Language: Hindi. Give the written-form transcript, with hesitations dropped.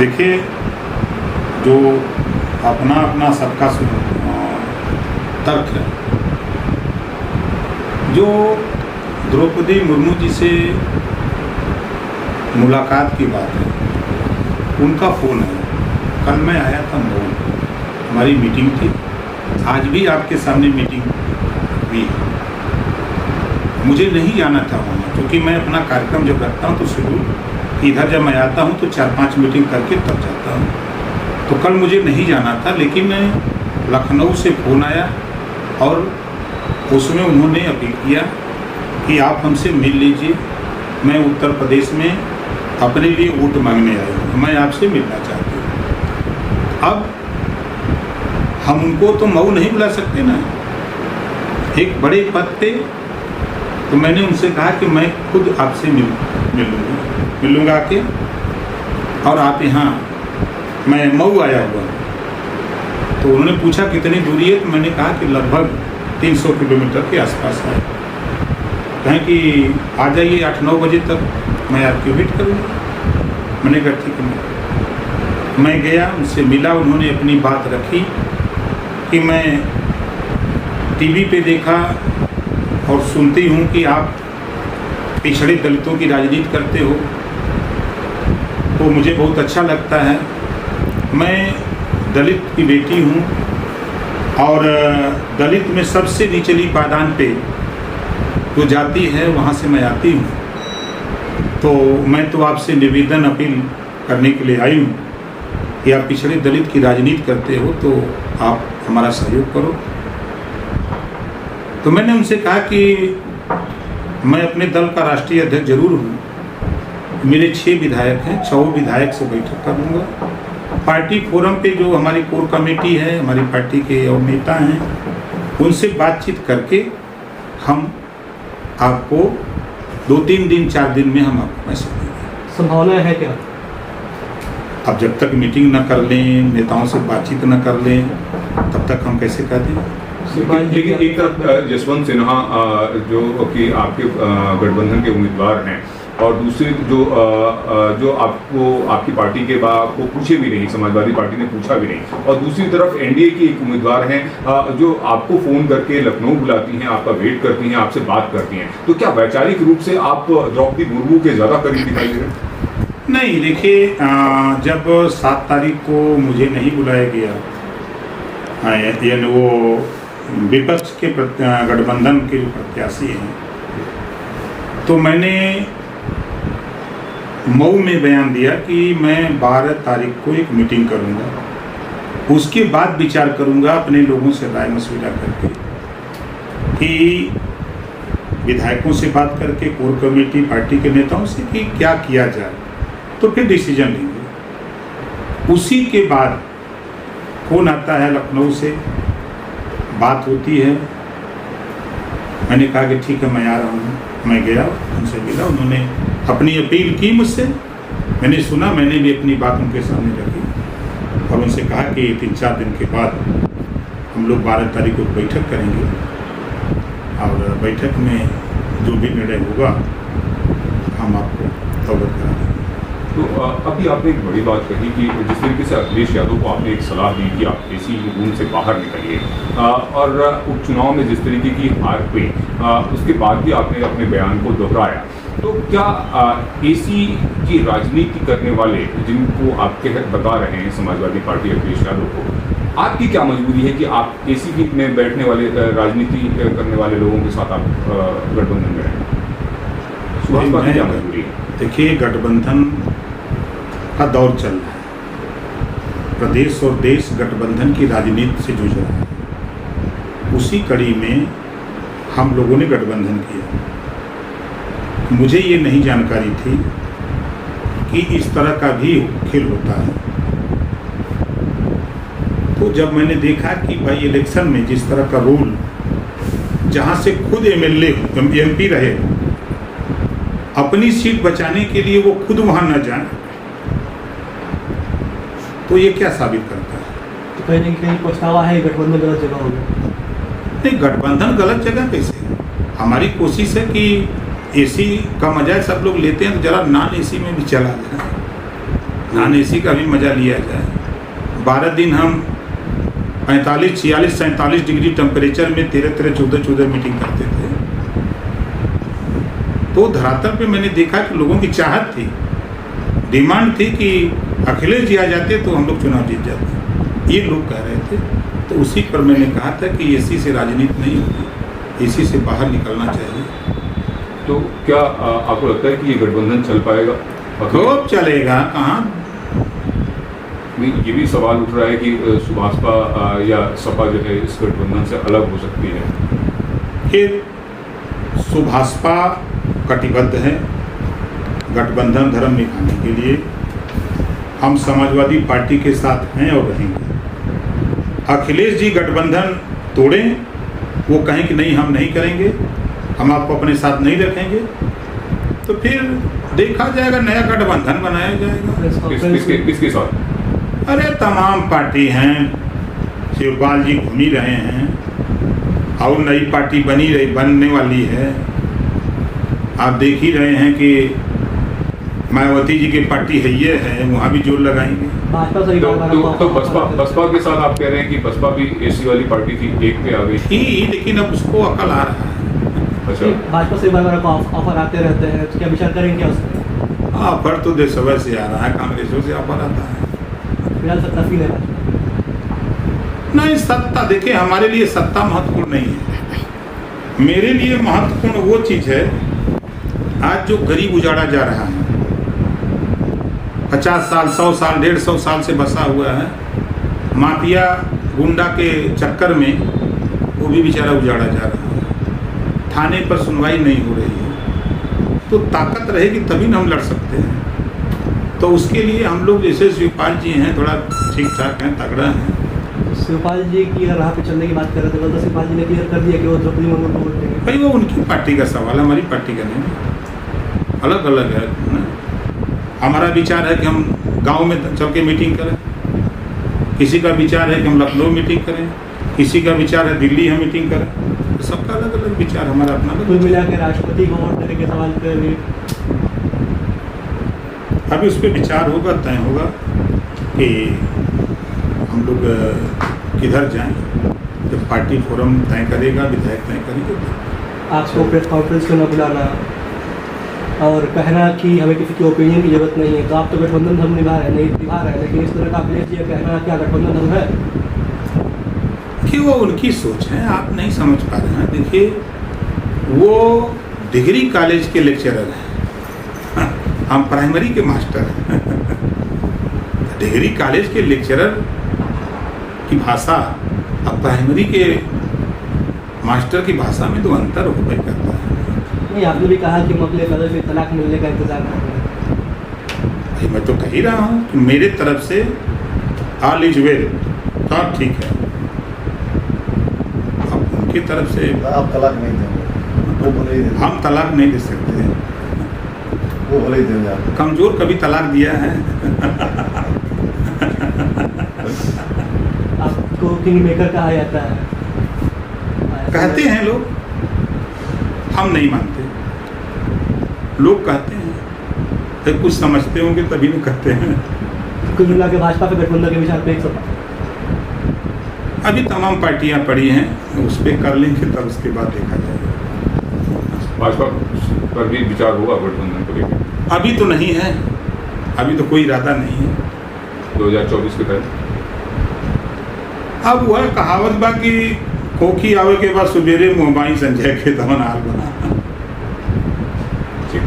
देखिए, जो अपना अपना सबका तर्क है। जो द्रौपदी मुर्मू जी से मुलाकात की बात है, उनका फ़ोन है। कल मैं आया था मऊ, हमारी मीटिंग थी। आज भी आपके सामने मीटिंग हुई है। मुझे नहीं जाना था वहाँ, क्योंकि मैं अपना कार्यक्रम जब रखता हूँ तो शेड्यूल इधर जब मैं आता हूँ तो 4-5 मीटिंग करके तब जाता हूँ। तो कल मुझे नहीं जाना था, लेकिन लखनऊ से फ़ोन आया और उसमें उन्होंने अपील किया कि आप हमसे मिल लीजिए। मैं उत्तर प्रदेश में अपने लिए वोट मांगने आया हूँ, मैं आपसे मिलना चाहती हूँ। अब हम उनको तो मऊ नहीं बुला सकते ना, एक बड़े पद पे। तो मैंने उनसे कहा कि मैं खुद आपसे मिलूँगा आके, और आप यहाँ, मैं मऊ आया हुआ। तो उन्होंने पूछा कितनी दूरी है, तो मैंने कहा कि लगभग 300 किलोमीटर के आसपास है। कहें कि आ जाइए 8-9 बजे तक, मैं आपकी वेट करूँगा। मैंने कहा ठीक है। मैं गया, उनसे मिला। उन्होंने अपनी बात रखी कि मैं टीवी पे देखा और सुनती हूँ कि आप पिछड़े दलितों की राजनीति करते हो, तो मुझे बहुत अच्छा लगता है। मैं दलित की बेटी हूँ और दलित में सबसे निचली पायदान पे जो जाति है वहाँ से मैं आती हूँ। तो मैं तो आपसे निवेदन अपील करने के लिए आई हूँ कि आप पिछड़े दलित की राजनीति करते हो तो आप हमारा सहयोग करो। तो मैंने उनसे कहा कि मैं अपने दल का राष्ट्रीय अध्यक्ष जरूर हूँ। मेरे 6 विधायक हैं, 6 विधायक से बैठक करूँगा। पार्टी फोरम पे जो हमारी कोर कमेटी है, हमारी पार्टी के और नेता हैं, उनसे बातचीत करके हम आपको 2-3 दिन 4 दिन में हम आपको मैसेज देंगे। संभावना है क्या? अब जब तक मीटिंग न कर लें, नेताओं से बातचीत न कर लें, तब तक हम कैसे कर दें? लेकिन एक तरफ जसवंत सिन्हा जो कि आपके गठबंधन के उम्मीदवार हैं, और दूसरी जो आपको आपकी पार्टी के आपको पूछे भी नहीं, समाजवादी पार्टी ने पूछा भी नहीं, और दूसरी तरफ एनडीए की एक उम्मीदवार हैं जो आपको फ़ोन करके लखनऊ बुलाती हैं, आपका वेट करती हैं, आपसे बात करती हैं। तो क्या वैचारिक रूप से आप द्रौपदी मुर्मू के ज़्यादा करीब दिखाई दे रहे हैं? नहीं, देखिए, जब 7 तारीख को मुझे नहीं बुलाया गया, यानी वो विपक्ष के गठबंधन के जो प्रत्याशी हैं, तो मैंने मऊ में बयान दिया कि मैं 12 तारीख को एक मीटिंग करूंगा, उसके बाद विचार करूंगा अपने लोगों से राय मशविरा करके कि विधायकों से बात करके, कोर कमेटी, पार्टी के नेताओं से कि क्या किया जाए, तो फिर डिसीजन लेंगे। उसी के बाद फोन आता है लखनऊ से, बात होती है। मैंने कहा कि ठीक है, मैं आ रहा हूँ। मैं गया, उनसे मिला, उन्होंने अपनी अपील की मुझसे, मैंने सुना, मैंने भी अपनी बात उनके सामने रखी और उनसे कहा कि 3-4 दिन के बाद हम लोग 12 तारीख को बैठक करेंगे और बैठक में जो भी निर्णय होगा हम आपको अवगत करा देंगे। तो अभी आपने एक बड़ी बात कही कि जिस तरीके से अखिलेश यादव को आपने एक सलाह दी कि आप एसी रूम से बाहर निकलिए, और उपचुनाव में जिस तरीके की हार हुई, उसके बाद भी आपने अपने बयान को दोहराया। तो क्या एसी की राजनीति करने वाले, जिनको आपके बता रहे हैं समाजवादी पार्टी अखिलेश यादव को, आपकी क्या मजबूरी है कि आप एसी में बैठने वाले, राजनीति करने वाले लोगों के साथ आप गठबंधन में रहें? सुभाष की क्या मजबूरी है? देखिए, गठबंधन का दौर चल रहा है, प्रदेश और देश गठबंधन की राजनीति से जूझ रहा है। उसी कड़ी में हम लोगों ने गठबंधन किया। मुझे ये नहीं जानकारी थी कि इस तरह का भी खेल होता है। तो जब मैंने देखा कि भाई इलेक्शन में जिस तरह का रूल, जहाँ से खुद एमएलए एमपी रहे, अपनी सीट बचाने के लिए वो खुद वहाँ न जाए, तो ये क्या साबित करता है? तो कहीं ना कहीं पछतावा है, गठबंधन गलत जगह होगा। नहीं, गठबंधन गलत जगह कैसे है? हमारी कोशिश है कि एसी का मजा सब लोग लेते हैं, तो जरा नॉन एसी में भी चला जाए। नॉन एसी का भी मज़ा लिया जाए। 12 दिन हम 45, 46, 47 डिग्री टेम्परेचर में 13, 14 मीटिंग करते थे। तो धरातल पे मैंने देखा कि लोगों की चाहत थी, डिमांड थी कि अखिलेश जी आ जाते तो हम लोग चुनाव जीत जाते, ये लोग कह रहे थे। तो उसी पर मैंने कहा था कि एसी से राजनीति नहीं होती, एसी से बाहर निकलना चाहिए। तो क्या आपको लगता है कि ये गठबंधन चल पाएगा? खूब चलेगा, कहाँ। नहीं, ये भी सवाल उठ रहा है कि सुभाषपा या सपा जो है इस गठबंधन से अलग हो सकती है। फिर सुभाषपा कटिबद्ध है गठबंधन धर्म निभाने के लिए। हम समाजवादी पार्टी के साथ हैं और रहेंगे। अखिलेश जी गठबंधन तोड़ें, वो कहें कि नहीं हम नहीं करेंगे, हम आपको अपने साथ नहीं रखेंगे, तो फिर देखा जाएगा, नया गठबंधन बनाया जाएगा। किसके साथ? अरे तमाम पार्टी हैं, शिवपाल जी घूम ही रहे हैं और नई पार्टी बनने वाली है। आप देख ही रहे हैं कि मायावती जी की पार्टी है, ये है, वहाँ भी जोर लगाएंगे। तो बसपा के साथ आप कह रहे हैं कि बसपा भी एसी वाली पार्टी थी, एक पे आ गई थी, लेकिन अब उसको अकल आ रहा है। अच्छा, भाजपा से बार बार ऑफर आते रहते हैं, तो क्या विचार करेंगे उसमें? ऑफर तो देश सभा से आ रहा है, कांग्रेसों से ऑफर आता है। फिलहाल सत्ता फील है नहीं, सत्ता देखिए हमारे लिए सत्ता महत्वपूर्ण नहीं है। मेरे लिए महत्वपूर्ण वो चीज़ है, आज जो गरीब उजाड़ा जा रहा है, 50 साल, 100 साल, 150 साल से बसा हुआ है, माफिया गुंडा के चक्कर में वो भी बेचारा उजाड़ा जा रहा है। थाने पर सुनवाई नहीं हो रही है, तो ताकत रहेगी तभी ना हम लड़ सकते हैं। तो उसके लिए हम लोग जैसे शिवपाल जी हैं, थोड़ा ठीक ठाक हैं, तगड़ा हैं। शिवपाल जी की राह पे चलने की बात कर रहे थे, तो शिवपाल जी ने क्लियर कर दिया कि वो द्रौपदी मुर्मू को वोट देंगे। भाई वो उनकी पार्टी का सवाल है, हमारी पार्टी का नहीं, अलग अलग है ना। हमारा विचार है कि हम गांव में चल के मीटिंग करें, किसी का विचार है कि हम लखनऊ मीटिंग करें, किसी का विचार है दिल्ली हम मीटिंग करें, तो सबका अलग अलग विचार, हमारा अपना कुल मिला के राष्ट्रपति को वोट देने के सवाल पे भी अभी उस पर विचार होगा, तय होगा कि हम लोग किधर जाएं। जब पार्टी फोरम तय करेगा, विधायक तय करेंगे। आपको प्रेस कॉन्फ्रेंस क्यों न बुलाना और कहना कि हमें किसी की ओपिनियन की जरूरत नहीं है, तो आप तो गठबंधन धर्म निभा रहे हैं, लेकिन इस तरह का अखिलेश जी कहना क्या गठबंधन धर्म है? कि वो उनकी सोच है, आप नहीं समझ पा रहे हैं। देखिए, वो डिग्री कॉलेज के लेक्चरर हैं, हम प्राइमरी के मास्टर हैं। डिग्री कॉलेज के लेक्चरर की भाषा अब प्राइमरी के मास्टर की भाषा में तो अंतर हो गई करता है। नहीं, आपने भी कहा कि हम अगले कदम में तलाक मिलने का इंतजार कर रहे हैं। भाई मैं तो कह ही रहा हूँ कि मेरे तरफ से ऑल इज वेल, सब ठीक है। अब उनकी तरफ से आप तलाक नहीं देंगे, वो भले ही देंगे। हम तलाक नहीं दे सकते, वो भले ही देंगे आप। कमजोर कभी तलाक दिया है? आपको किंग मेकर कहा जाता है, कहते हैं लोग, हम नहीं मानते। लोग कहते हैं, तो कुछ समझते होंगे तभी नहीं कहते हैं। कुल मिला के भाजपा के गठबंधन के विचार पे एक सपा अभी तमाम पार्टियां पड़ी हैं, उस पर कर लेंगे, तब उसके बाद देखा जाएगा। भाजपा पर भी विचार होगा गठबंधन को लेकर? अभी तो नहीं है, अभी तो कोई इरादा नहीं है। 2024 के तहत अब वह कहावत बा कि खोखी आवे के बाद सुबेरे मुंबई संजय के दमन हाल बना। ठीक।